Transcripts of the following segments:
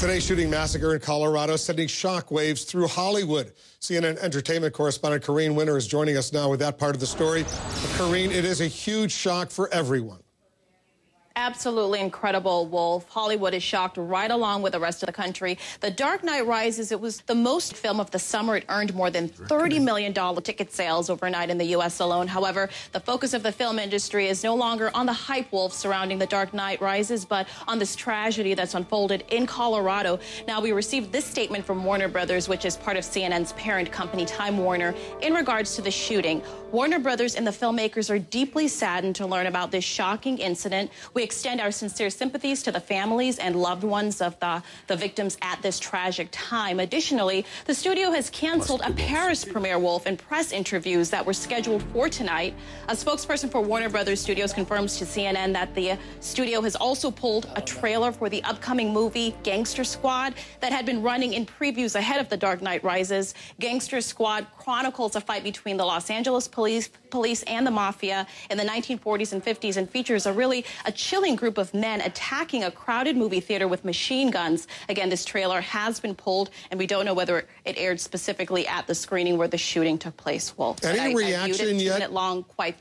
Today's shooting massacre in Colorado sending shockwaves through Hollywood. CNN entertainment correspondent Corrine Winter is joining us now with that part of the story. Corrine, it is a huge shock for everyone. Absolutely incredible, Wolf. Hollywood is shocked right along with the rest of the country. The Dark Knight Rises, it was the most film of the summer. It earned more than $30 million ticket sales overnight in the U.S. alone. However, the focus of the film industry is no longer on the hype, Wolf, surrounding The Dark Knight Rises, but on this tragedy that's unfolded in Colorado. Now, we received this statement from Warner Brothers, which is part of CNN's parent company, Time Warner, in regards to the shooting. Warner Brothers and the filmmakers are deeply saddened to learn about this shocking incident. We extend our sincere sympathies to the families and loved ones of the victims at this tragic time. Additionally, the studio has canceled a Paris premiere, Wolf, and press interviews that were scheduled for tonight. A spokesperson for Warner Brothers Studios confirms to CNN that the studio has also pulled a trailer for the upcoming movie Gangster Squad that had been running in previews ahead of The Dark Knight Rises. Gangster Squad chronicles a fight between the Los Angeles police and the mafia in the 1940s and 50s and features a chilling group of men attacking a crowded movie theater with machine guns. Again, this trailer has been pulled, and we don't know whether it aired specifically at the screening where the shooting took place, Wolf. Any reaction yet? 2-minute long, quite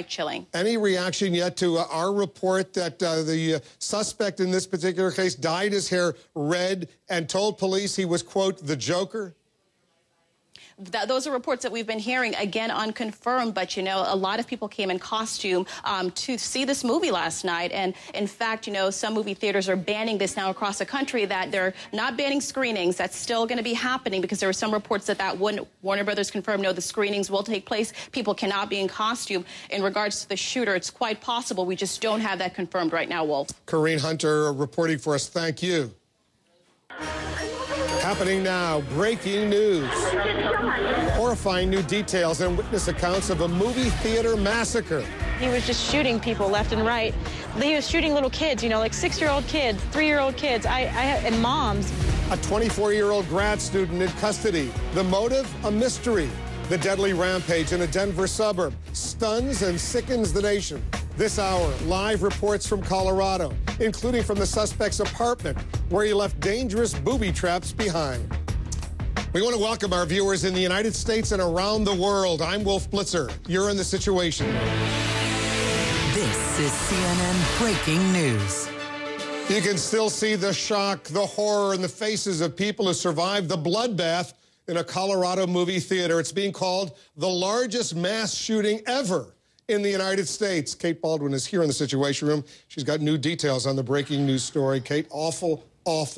chilling. Any reaction yet to our report that the suspect in this particular case dyed his hair red and told police he was, quote, the Joker? Those are reports that we've been hearing, again, unconfirmed. But, you know, a lot of people came in costume to see this movie last night. And, in fact, you know, some movie theaters are banning this now across the country, that they're not banning screenings. That's still going to be happening because there were some reports that wouldn't. Warner Brothers confirmed, no, the screenings will take place. People cannot be in costume. In regards to the shooter, it's quite possible. We just don't have that confirmed right now, Wolf. Corrine Hunter reporting for us. Thank you. Happening now, breaking news. Horrifying new details and witness accounts of a movie theater massacre. He was just shooting people left and right. He was shooting little kids, you know, like 6-year-old kids, 3-year-old kids, and moms. A 24-year-old grad student in custody. The motive, a mystery. The deadly rampage in a Denver suburb stuns and sickens the nation. This hour, live reports from Colorado, including from the suspect's apartment, where he left dangerous booby traps behind. We want to welcome our viewers in the United States and around the world. I'm Wolf Blitzer. You're in The Situation. This is CNN Breaking News. You can still see the shock, the horror in the faces of people who survived the bloodbath in a Colorado movie theater. It's being called the largest mass shooting ever in the United States. Kate Baldwin is here in the Situation Room. She's got new details on the breaking news story. Kate, awful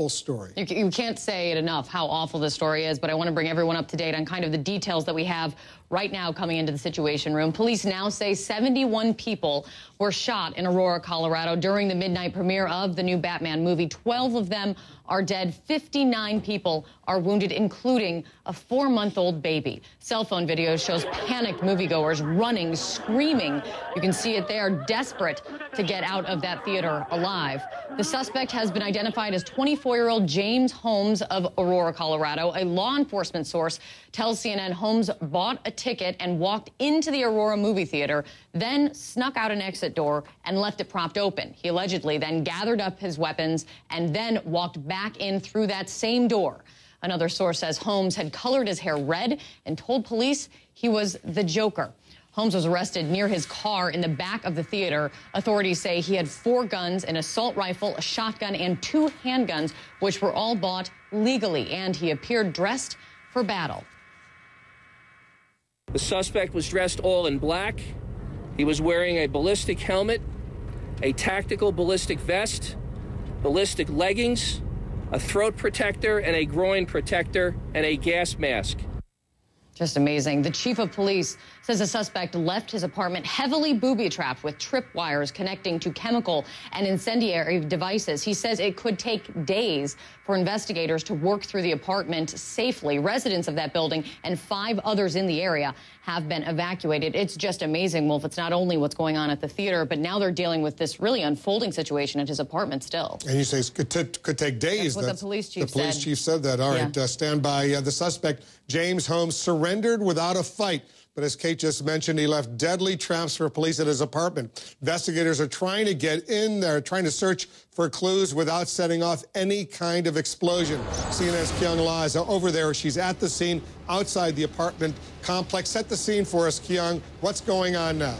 story. You can't say it enough how awful this story is, but I want to bring everyone up to date on kind of the details that we have right now coming into the Situation Room. Police now say 71 people were shot in Aurora, Colorado during the midnight premiere of the new Batman movie. 12 of them are dead. 59 people are wounded, including a 4-month-old baby. Cell phone video shows panicked moviegoers running, screaming. You can see it there, desperate to get out of that theater alive. The suspect has been identified as 24-year-old James Holmes of Aurora, Colorado. A law enforcement source tells CNN Holmes bought a ticket and walked into the Aurora movie theater, then snuck out an exit door and left it propped open. He allegedly then gathered up his weapons and then walked back in through that same door. Another source says Holmes had colored his hair red and told police he was the Joker. Holmes was arrested near his car in the back of the theater. Authorities say he had 4 guns, an assault rifle, a shotgun, and 2 handguns, which were all bought legally, and he appeared dressed for battle. The suspect was dressed all in black. He was wearing a ballistic helmet, a tactical ballistic vest, ballistic leggings, a throat protector and a groin protector, and a gas mask. Just amazing. The chief of police says the suspect left his apartment heavily booby-trapped with tripwires connecting to chemical and incendiary devices. He says it could take days for investigators to work through the apartment safely. Residents of that building and 5 others in the area have been evacuated. It's just amazing, Wolf. It's not only what's going on at the theater, but now they're dealing with this really unfolding situation at his apartment still. And you say it could take days. That's what the police chief said. The police chief said that. All right, stand by. The suspect, James Holmes, surrendered without a fight. But as Kate just mentioned, he left deadly traps for police at his apartment. Investigators are trying to get in there, trying to search for clues without setting off any kind of explosion. CNN's Kyung La is over there. She's at the scene outside the apartment complex. Set the scene for us, Kyung. What's going on now?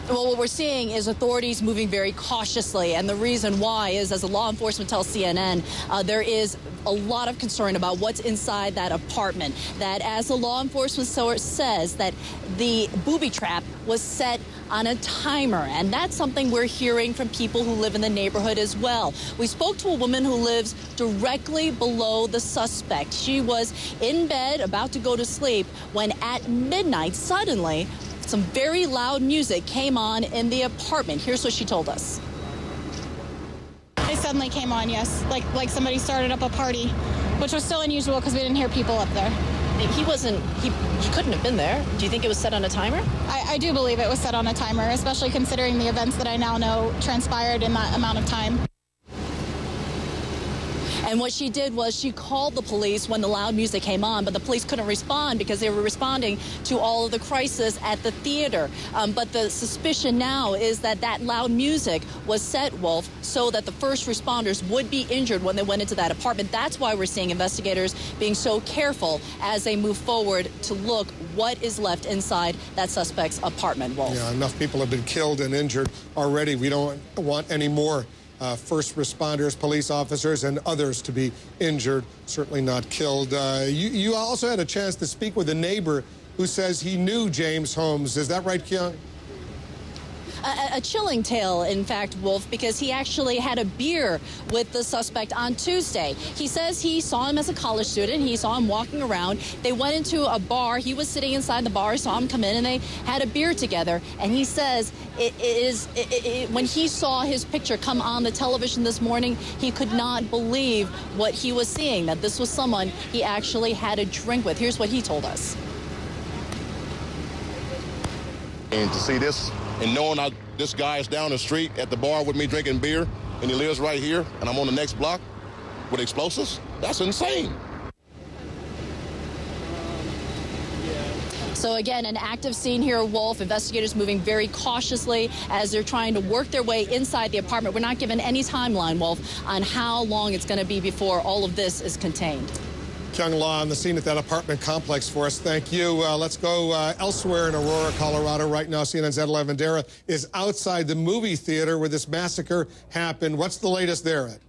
Well, what we're seeing is authorities moving very cautiously, and the reason why is, as the law enforcement tells CNN, there is a lot of concern about what's inside that apartment. That, as the law enforcement source says, that the booby trap was set on a timer, and that's something we're hearing from people who live in the neighborhood as well. We spoke to a woman who lives directly below the suspect. She was in bed, about to go to sleep, when at midnight, suddenly, some very loud music came on in the apartment. Here's what she told us. It suddenly came on, yes, like somebody started up a party, which was still unusual because we didn't hear people up there. He couldn't have been there. Do you think it was set on a timer? I do believe it was set on a timer, especially considering the events that I now know transpired in that amount of time. And what she did was she called the police when the loud music came on, but the police couldn't respond because they were responding to all of the crisis at the theater. But the suspicion now is that that loud music was set, Wolf, so that the first responders would be injured when they went into that apartment. That's why we're seeing investigators being so careful as they move forward to look what is left inside that suspect's apartment, Wolf. Yeah, enough people have been killed and injured already. We don't want any more first responders, police officers, and others to be injured, certainly not killed. You also had a chance to speak with a neighbor who says he knew James Holmes. Is that right, Kyung? A chilling tale, in fact, Wolf, because he actually had a beer with the suspect on Tuesday. He says he saw him as a college student. He saw him walking around. They went into a bar. He was sitting inside the bar. He saw him come in, and they had a beer together. And he says when he saw his picture come on the television this morning, he could not believe what he was seeing, that this was someone he actually had a drink with. Here's what he told us. And to see this, and knowing this guy is down the street at the bar with me drinking beer, and he lives right here, and I'm on the next block with explosives, that's insane. So again, an active scene here, Wolf. Investigators moving very cautiously as they're trying to work their way inside the apartment. We're not given any timeline, Wolf, on how long it's going to be before all of this is contained. Kyung La on the scene at that apartment complex for us. Thank you. Let's go elsewhere in Aurora, Colorado. Right now, CNN's Ed Lavandera is outside the movie theater where this massacre happened. What's the latest there, Ed?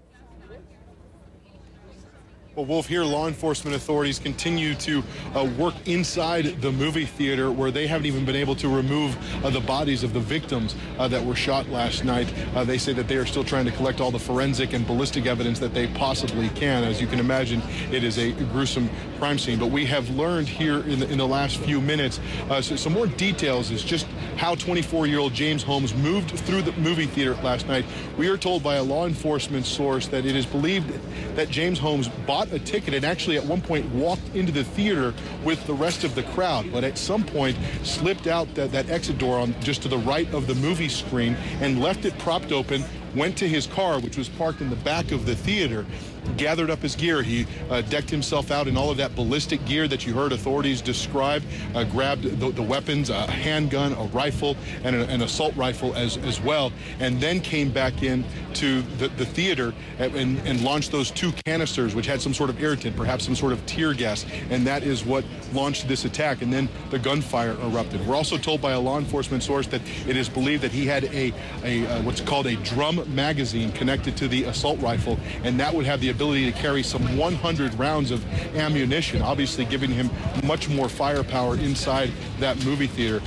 Well, Wolf, here law enforcement authorities continue to work inside the movie theater where they haven't even been able to remove the bodies of the victims that were shot last night. They say that they are still trying to collect all the forensic and ballistic evidence that they possibly can. As you can imagine, it is a gruesome crime scene. But we have learned here in the last few minutes some more details as just how 24-year-old James Holmes moved through the movie theater last night. We are told by a law enforcement source that it is believed that James Holmes bought a ticket and actually at one point walked into the theater with the rest of the crowd, but at some point slipped out that exit door on just to the right of the movie screen and left it propped open, went to his car, which was parked in the back of the theater, gathered up his gear. He decked himself out in all of that ballistic gear that you heard authorities describe, grabbed the weapons, a handgun, a rifle, and an assault rifle as well, and then came back in to the theater and launched those two canisters, which had some sort of irritant, perhaps some sort of tear gas, and that is what launched this attack, and then the gunfire erupted. We're also told by a law enforcement source that it is believed that he had a what's called a drum magazine connected to the assault rifle, and that would have the ability to carry some 100 rounds of ammunition, obviously giving him much more firepower inside that movie theater.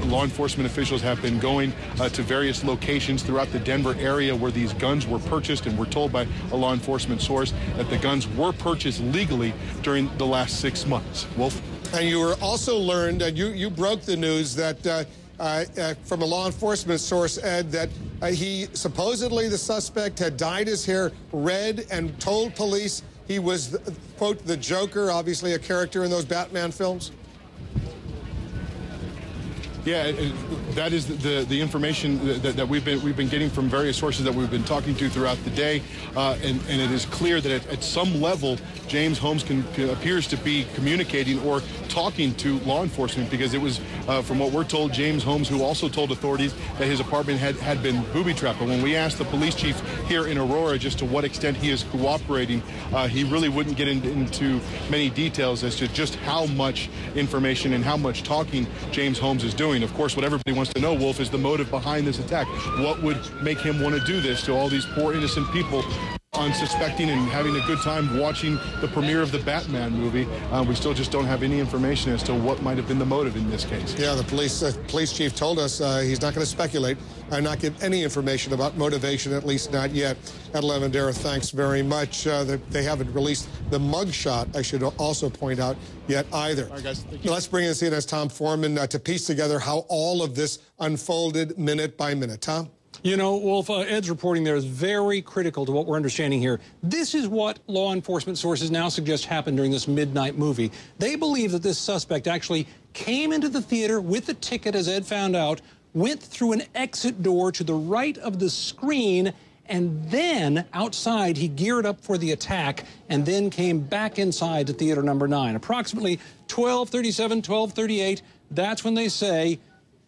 Law enforcement officials have been going to various locations throughout the Denver area where these guns were purchased, and we're told by a law enforcement source that the guns were purchased legally during the last 6 months. Wolf? And you were also learned, and you broke the news that from a law enforcement source, Ed, that he supposedly, the suspect, had dyed his hair red and told police he was, quote, the Joker, obviously a character in those Batman films. Yeah, That is the information that we've been getting from various sources that we've been talking to throughout the day, and it is clear that at some level, James Holmes appears to be communicating or talking to law enforcement, because it was, from what we're told, James Holmes who also told authorities that his apartment had been booby-trapped. But when we asked the police chief here in Aurora just to what extent he is cooperating, he really wouldn't get into many details as to just how much information and how much talking James Holmes is doing. Of course, what everybody wants to know, Wolf, is the motive behind this attack. What would make him want to do this to all these poor innocent people, unsuspecting and having a good time watching the premiere of the Batman movie? We still just don't have any information as to what might have been the motive in this case. Yeah, the police chief told us he's not going to speculate and not give any information about motivation, at least not yet. Ed Lavandera, thanks very much. They haven't released the mugshot, I should also point out, yet either. All right, guys, thank you. Let's bring in CNN's Tom Foreman to piece together how all of this unfolded minute by minute. Tom? You know, Wolf, Ed's reporting there is very critical to what we're understanding here. This is what law enforcement sources now suggest happened during this midnight movie. They believe that this suspect actually came into the theater with a ticket, as Ed found out, went through an exit door to the right of the screen, and then outside he geared up for the attack and then came back inside to theater number 9. Approximately 12:37, 12:38, that's when they say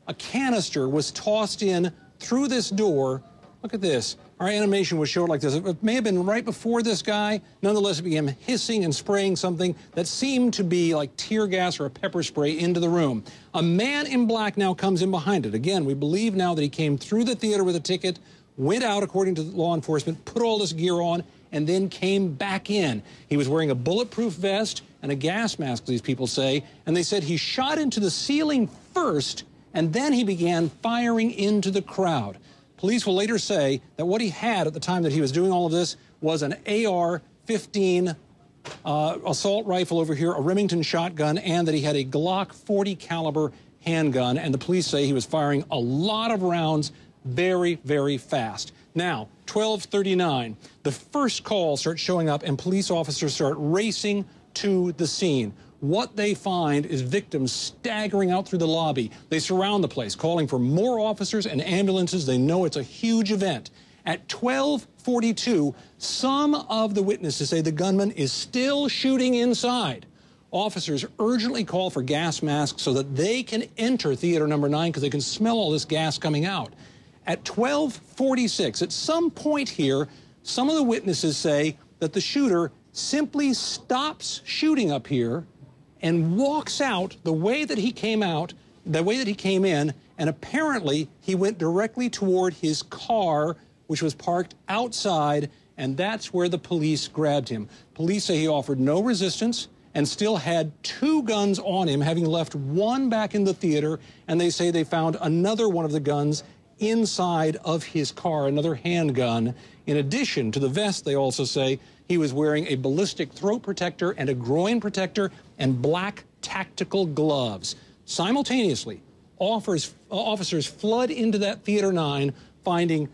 a canister was tossed in through this door. Look at this. Our animation was showed like this. It may have been right before this guy. Nonetheless, it began hissing and spraying something that seemed to be like tear gas or a pepper spray into the room. A man in black now comes in behind it. Again, we believe now that he came through the theater with a ticket, went out, according to law enforcement, put all this gear on, and then came back in. He was wearing a bulletproof vest and a gas mask, these people say, and they said he shot into the ceiling first, and then he began firing into the crowd. Police will later say that what he had at the time that he was doing all of this was an AR-15 assault rifle over here, a Remington shotgun, and that he had a Glock 40 caliber handgun. And the police say he was firing a lot of rounds very, very fast. Now, 12:39, the first call starts showing up and police officers start racing to the scene. What they find is victims staggering out through the lobby. They surround the place, calling for more officers and ambulances. They know it's a huge event. At 12:42, some of the witnesses say the gunman is still shooting inside. Officers urgently call for gas masks so that they can enter theater number 9 because they can smell all this gas coming out. At 12:46, at some point here, some of the witnesses say that the shooter simply stops shooting up here and walks out the way that he came out, the way that he came in, and apparently he went directly toward his car, which was parked outside, and that's where the police grabbed him. Police say he offered no resistance and still had 2 guns on him, having left one back in the theater, and they say they found another one of the guns inside of his car, another handgun. In addition to the vest, they also say he was wearing a ballistic throat protector and a groin protector and black tactical gloves. Simultaneously, officers flood into that Theater 9, finding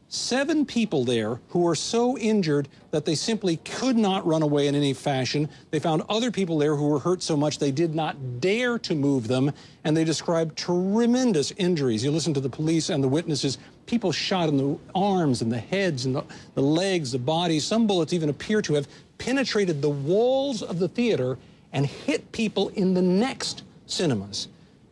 7 people there who were so injured that they simply could not run away in any fashion. They found other people there who were hurt so much they did not dare to move them, and they described tremendous injuries. You listen to the police and the witnesses, people shot in the arms and the heads and the legs, the bodies. Some bullets even appear to have penetrated the walls of the theater and hit people in the next cinemas.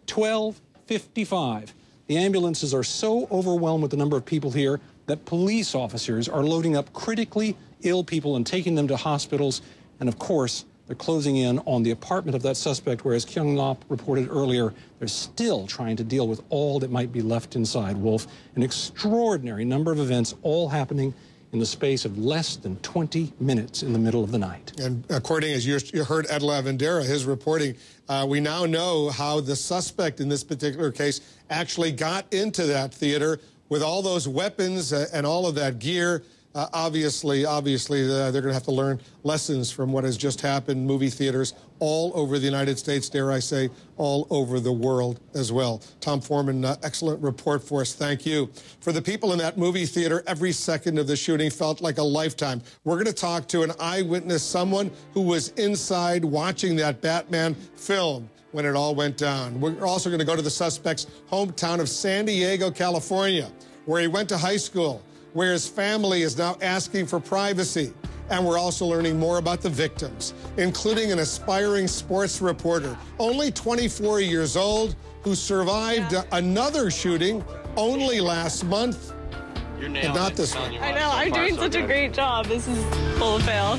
12:55. The ambulances are so overwhelmed with the number of people here that police officers are loading up critically ill people and taking them to hospitals. And of course, they're closing in on the apartment of that suspect, whereas Kyung Lop reported earlier, they're still trying to deal with all that might be left inside. Wolf, an extraordinary number of events all happening in the space of less than 20 minutes in the middle of the night. And according, as you heard Ed Lavandera, his reporting, we now know how the suspect in this particular case actually got into that theater with all those weapons and all of that gear. Obviously, they're going to have to learn lessons from what has just happened. Movie theaters all over the United States, dare I say, all over the world as well. Tom Foreman, excellent report for us. Thank you. For the people in that movie theater, every second of the shooting felt like a lifetime. We're going to talk to an eyewitness, someone who was inside watching that Batman film when it all went down. We're also going to go to the suspect's hometown of San Diego, California, where he went to high school, where his family is now asking for privacy. And we're also learning more about the victims, including an aspiring sports reporter, only 24 years old, who survived another shooting only last month, and not this one. I know, I'm doing such a great job. This is full of fail.